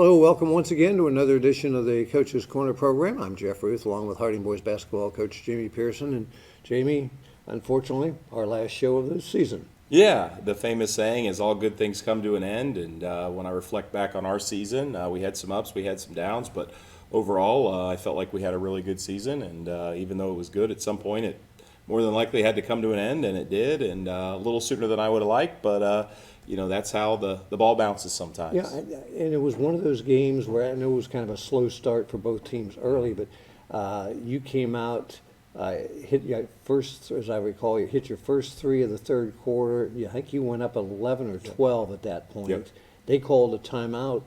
Hello, welcome once again to another edition of the Coach's Corner program. I'm Jeff Ruth, along with Harding Boys basketball coach Jamie Pearson. And Jamie, unfortunately, our last show of the season. Yeah, the famous saying is all good things come to an end. And when I reflect back on our season, we had some ups, we had some downs. But overall, I felt like we had a really good season. And even though it was good, at some point it more than likely had to come to an end, and it did. And a little sooner than I would have liked. But that's how the ball bounces sometimes. Yeah, and it was one of those games where I know it was kind of a slow start for both teams early, but you came out, hit your first, as I recall, you hit your first three of the third quarter. I think you went up 11 or 12 at that point. Yep. They called a timeout,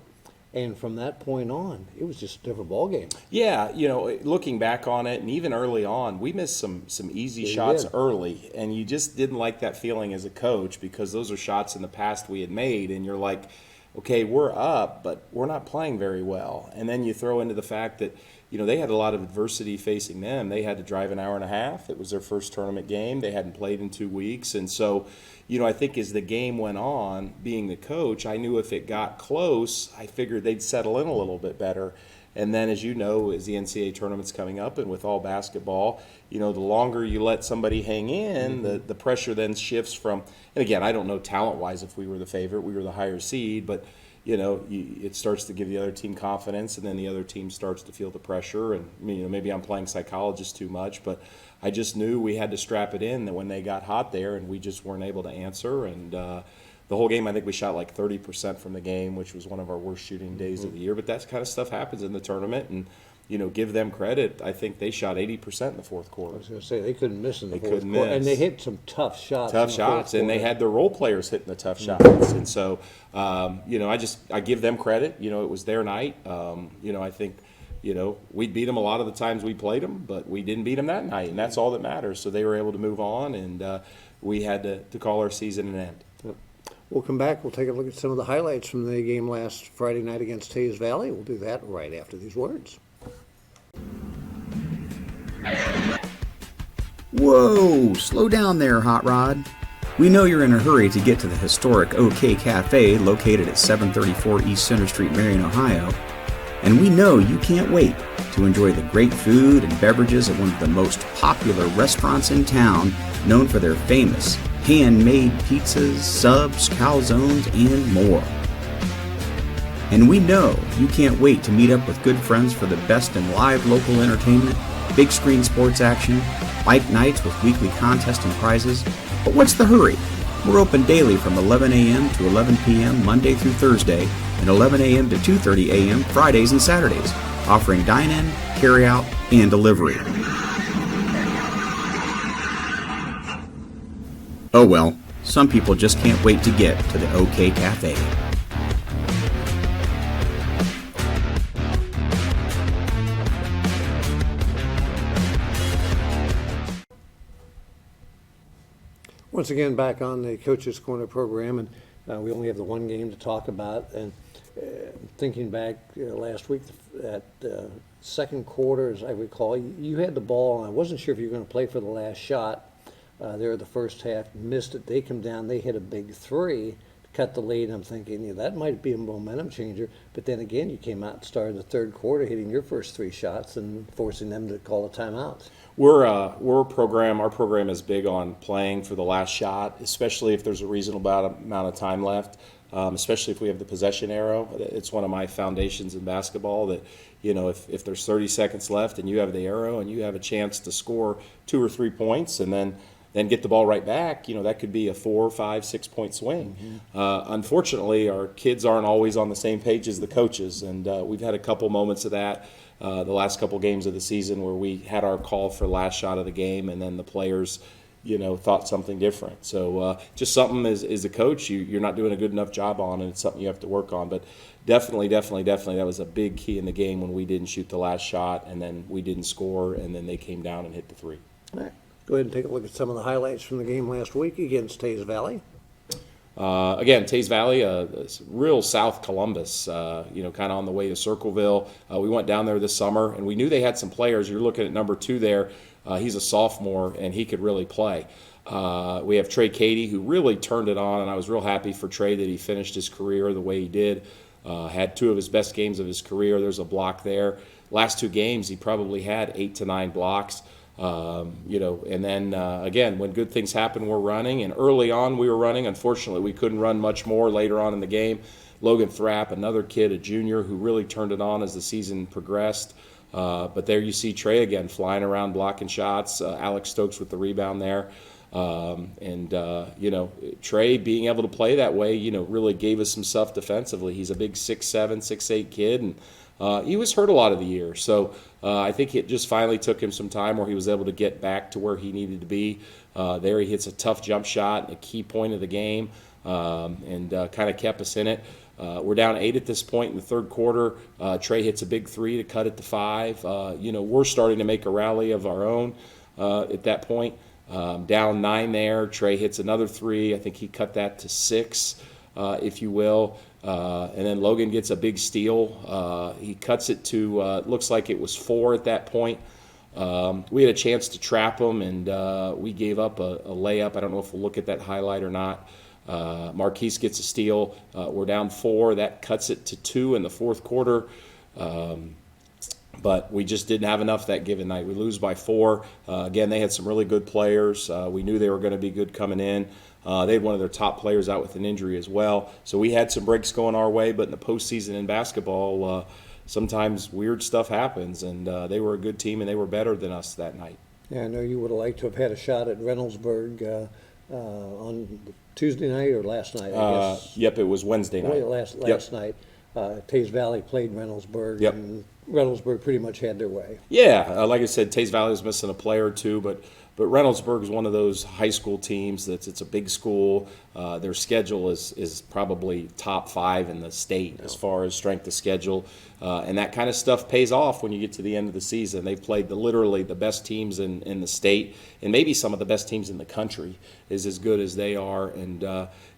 and from that point on, it was just a different ball game. Yeah, looking back on it, and even early on, we missed some easy shots early, and you just didn't like that feeling as a coach because those are shots in the past we had made, and you're like, okay, we're up, but we're not playing very well. And then you throw into the fact that, they had a lot of adversity facing them. They had to drive an hour and a half. It was their first tournament game. They hadn't played in 2 weeks. And so, I think as the game went on, being the coach, I knew if it got close, I figured they'd settle in a little bit better. And then, as you know, as the NCAA tournament's coming up and with all basketball, the longer you let somebody hang in, the pressure then shifts from, and again, I don't know talent-wise if we were the favorite, we were the higher seed, but it starts to give the other team confidence, and then the other team starts to feel the pressure. And maybe I'm playing psychologist too much, but I just knew we had to strap it in that when they got hot there, and we just weren't able to answer. And the whole game, I think we shot like 30% from the game, which was one of our worst shooting days of the year. But that kind of stuff happens in the tournament, and give them credit. I think they shot 80% in the fourth quarter. I was going to say, they couldn't miss in the fourth couldn't quarter. miss. And they hit some tough shots. Tough shots, and they had their role players hitting the tough shots. And so, I give them credit. It was their night. I think, we beat them a lot of the times we played them, but we didn't beat them that night, and that's all that matters. So they were able to move on, and we had to call our season an end. Yep. We'll come back. We'll take a look at some of the highlights from the game last Friday night against Hayes Valley. We'll do that right after these words. Whoa, slow down there, Hot Rod. We know you're in a hurry to get to the historic OK Cafe located at 734 East Center Street, Marion, Ohio. And we know you can't wait to enjoy the great food and beverages at one of the most popular restaurants in town, known for their famous handmade pizzas, subs, calzones, and more. And we know you can't wait to meet up with good friends for the best in live local entertainment, big screen sports action, bike nights with weekly contests and prizes. But what's the hurry? We're open daily from 11 a.m. to 11 p.m. Monday through Thursday, and 11 a.m. to 2:30 a.m. Fridays and Saturdays, offering dine-in, carry-out, and delivery. Oh well, some people just can't wait to get to the OK Cafe. Once again, back on the Coach's Corner program, and we only have the one game to talk about. And thinking back last week, at second quarter, as I recall, you had the ball, and I wasn't sure if you were going to play for the last shot. There, the first half, missed it. They come down, they hit a big three to cut the lead. I'm thinking, that might be a momentum changer. But then again, you came out and started the third quarter, hitting your first three shots and forcing them to call a timeout. We're a program. Our program is big on playing for the last shot, especially if there's a reasonable amount of time left. Especially if we have the possession arrow. It's one of my foundations in basketball that, if there's 30 seconds left and you have the arrow and you have a chance to score 2 or 3 points and then get the ball right back, that could be a 4, 5, 6 point swing. Unfortunately, our kids aren't always on the same page as the coaches, and we've had a couple moments of that the last couple games of the season where we had our call for last shot of the game, and then the players thought something different. So just something as a coach you're not doing a good enough job on, and it's something you have to work on. But definitely, that was a big key in the game when we didn't shoot the last shot, and then we didn't score, and then they came down and hit the three. All right. Go ahead and take a look at some of the highlights from the game last week against Hayes Valley. Again, Hayes Valley, real South Columbus, kind of on the way to Circleville. We went down there this summer, and we knew they had some players. You're looking at number 2 there. He's a sophomore, and he could really play. We have Trey Cady, who really turned it on, and I was real happy for Trey that he finished his career the way he did. Had two of his best games of his career. There's a block there. Last two games, he probably had 8 to 9 blocks. And then again, when good things happen, we're running. And early on, we were running. Unfortunately, we couldn't run much more later on in the game. Logan Thrapp, another kid, a junior, who really turned it on as the season progressed. But there you see Trey again flying around, blocking shots. Alex Stokes with the rebound there. Trey being able to play that way, really gave us some stuff defensively. He's a big 6'7", 6'8" kid, and he was hurt a lot of the year. So I think it just finally took him some time where he was able to get back to where he needed to be. There he hits a tough jump shot, a key point of the game, and kind of kept us in it. We're down 8 at this point in the third quarter. Trey hits a big 3 to cut it to 5. We're starting to make a rally of our own at that point. Down 9 there. Trey hits another 3. I think he cut that to 6, if you will. And then Logan gets a big steal. He cuts it to, looks like it was 4 at that point. We had a chance to trap him, and we gave up a layup. I don't know if we'll look at that highlight or not. Marquise gets a steal. We're down 4. That cuts it to 2 in the fourth quarter. But we just didn't have enough that given night. We lose by 4. Again, they had some really good players. We knew they were going to be good coming in. They had one of their top players out with an injury as well. So we had some breaks going our way, but in the postseason in basketball, sometimes weird stuff happens, and they were a good team, and they were better than us that night. Yeah, I know you would have liked to have had a shot at Reynoldsburg on Tuesday night or last night, I guess. Yep, it was Wednesday night. Last night. Taze Valley played Reynoldsburg, Yep. and Reynoldsburg pretty much had their way. Yeah, like I said, Taze Valley was missing a player or two, but Reynoldsburg is one of those high school teams it's a big school. Their schedule is probably top 5 in the state as far as strength of schedule, and that kind of stuff pays off when you get to the end of the season. They've played literally the best teams in the state, and maybe some of the best teams in the country is as good as they are. And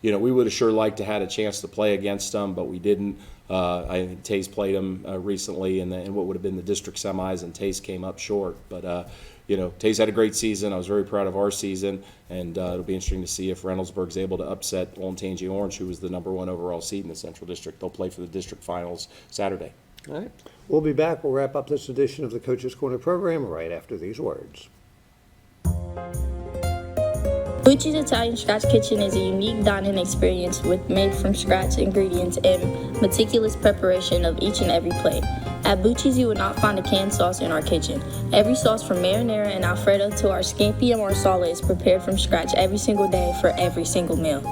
we would have sure liked to had a chance to play against them, but we didn't. I think Taze played them recently in what would have been the district semis, and Taze came up short. But Taze had a great season. I was very proud of our season, and it'll be interesting to see if Reynoldsburg's able to upset Olentangy Orange, who was the number 1 overall seed in the Central District. They'll play for the district finals Saturday. All right. We'll be back. We'll wrap up this edition of the Coach's Corner program right after these words. Bucci's Italian Scratch Kitchen is a unique dining experience with made-from-scratch ingredients and meticulous preparation of each and every plate. At Bucci's, you will not find a canned sauce in our kitchen. Every sauce from marinara and alfredo to our scampi and marsala is prepared from scratch every single day for every single meal.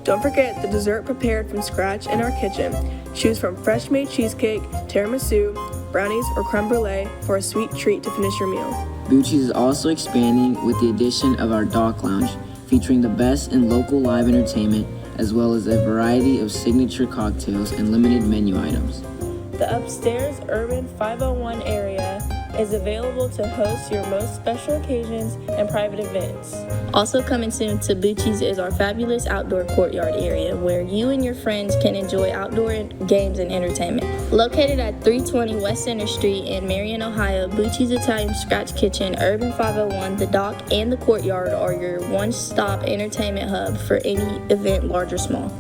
Don't forget the dessert prepared from scratch in our kitchen. Choose from fresh-made cheesecake, tiramisu, brownies, or creme brulee for a sweet treat to finish your meal. Bucci's is also expanding with the addition of our Dock Lounge, featuring the best in local live entertainment, as well as a variety of signature cocktails and limited menu items. The upstairs Urban 501 area is available to host your most special occasions and private events. Also coming soon to Bucci's is our fabulous outdoor courtyard area where you and your friends can enjoy outdoor games and entertainment. Located at 320 West Center Street in Marion, Ohio, Bucci's Italian Scratch Kitchen, Urban 501, the Dock, and the Courtyard are your one-stop entertainment hub for any event, large or small.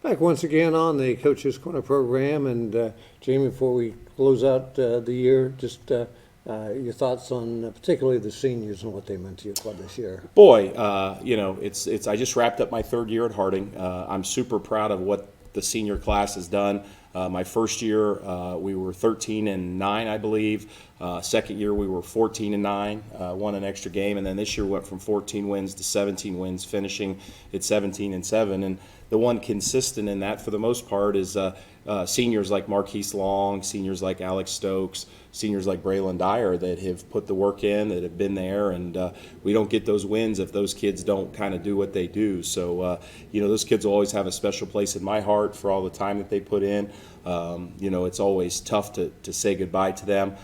Back once again on the Coach's Corner program, and Jamie, before we close out the year, just your thoughts on particularly the seniors and what they meant to your club this year. Boy, it's. I just wrapped up my 3rd year at Harding. I'm super proud of what the senior class has done. My first year, we were 13-9, I believe. Second year, we were 14-9, won an extra game, and then this year went from 14 wins to 17 wins, finishing at 17-7. And the one consistent in that, for the most part, is seniors like Marquise Long, seniors like Alex Stokes, seniors like Braylon Dyer that have put the work in, that have been there, and we don't get those wins if those kids don't kind of do what they do. So, those kids will always have a special place in my heart for all the time that they put in. It's always tough to say goodbye to them.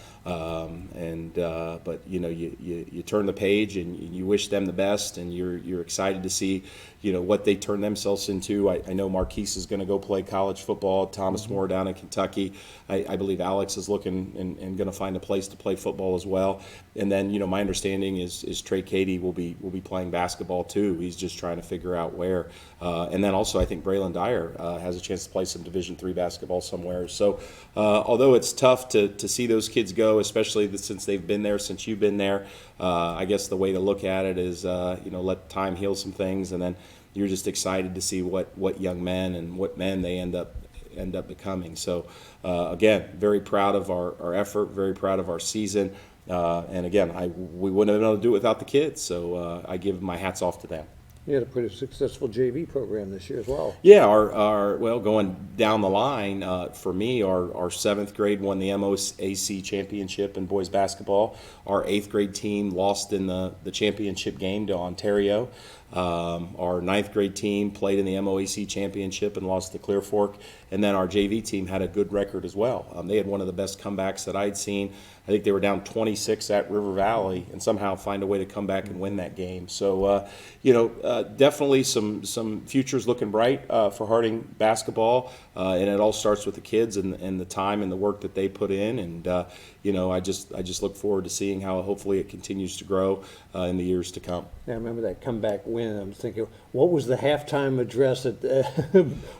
But you turn the page and you wish them the best, and you're excited to see what they turn themselves into. I know Marquise is going to go play college football at Thomas More down in Kentucky. I believe Alex is looking and going to find a place to play football as well. And then my understanding is Trey Cady will be playing basketball too. He's just trying to figure out where. And then also I think Braylon Dyer has a chance to play some Division III basketball somewhere. So although it's tough to see those kids go, especially since they've been there, since you've been there, I guess the way to look at it is let time heal some things, and then you're just excited to see what young men and what men they end up becoming. So again, very proud of our effort, very proud of our season, and again, we wouldn't have been able to do it without the kids. So I give my hats off to them. You had a pretty successful JV program this year as well. Yeah, well, going down the line, for me, our 7th grade won the MOAC championship in boys basketball. Our 8th grade team lost in the championship game to Ontario. Our 9th grade team played in the MOAC championship and lost to Clear Fork. And then our JV team had a good record as well. They had one of the best comebacks that I'd seen. I think they were down 26 at River Valley and somehow find a way to come back and win that game. So, definitely some futures looking bright for Harding basketball. And it all starts with the kids and the time and the work that they put in. And, I just look forward to seeing how hopefully it continues to grow in the years to come. Yeah, I remember that comeback win. I'm thinking, what was the halftime address at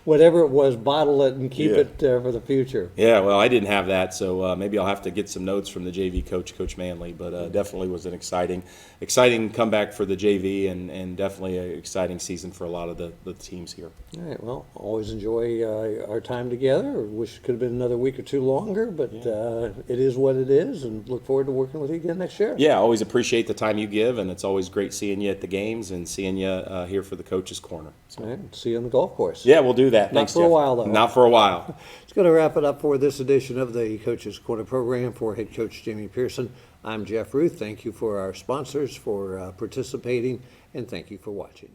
whatever it was, bottle it and keep it for the future. Yeah, well, I didn't have that, so maybe I'll have to get some notes from the JV coach, Coach Manley. But definitely was an exciting comeback for the JV, and definitely an exciting season for a lot of the teams here. All right, well, always enjoy our time together. Wish it could have been another week or two longer, but it is what it is, and look forward to working with you again next year. Yeah, always appreciate the time you give, and it's always great seeing you at the games and seeing you here for the Coach's Corner. All right, see you on the golf course. Yeah, we'll do that. Not Thanks, for a Jeff. while, though. Not for a while. It's going to wrap it up for this edition of the Coach's Corner program. For head coach Jamie Pearson, I'm Jeff Ruth. Thank you for our sponsors for participating, and thank you for watching.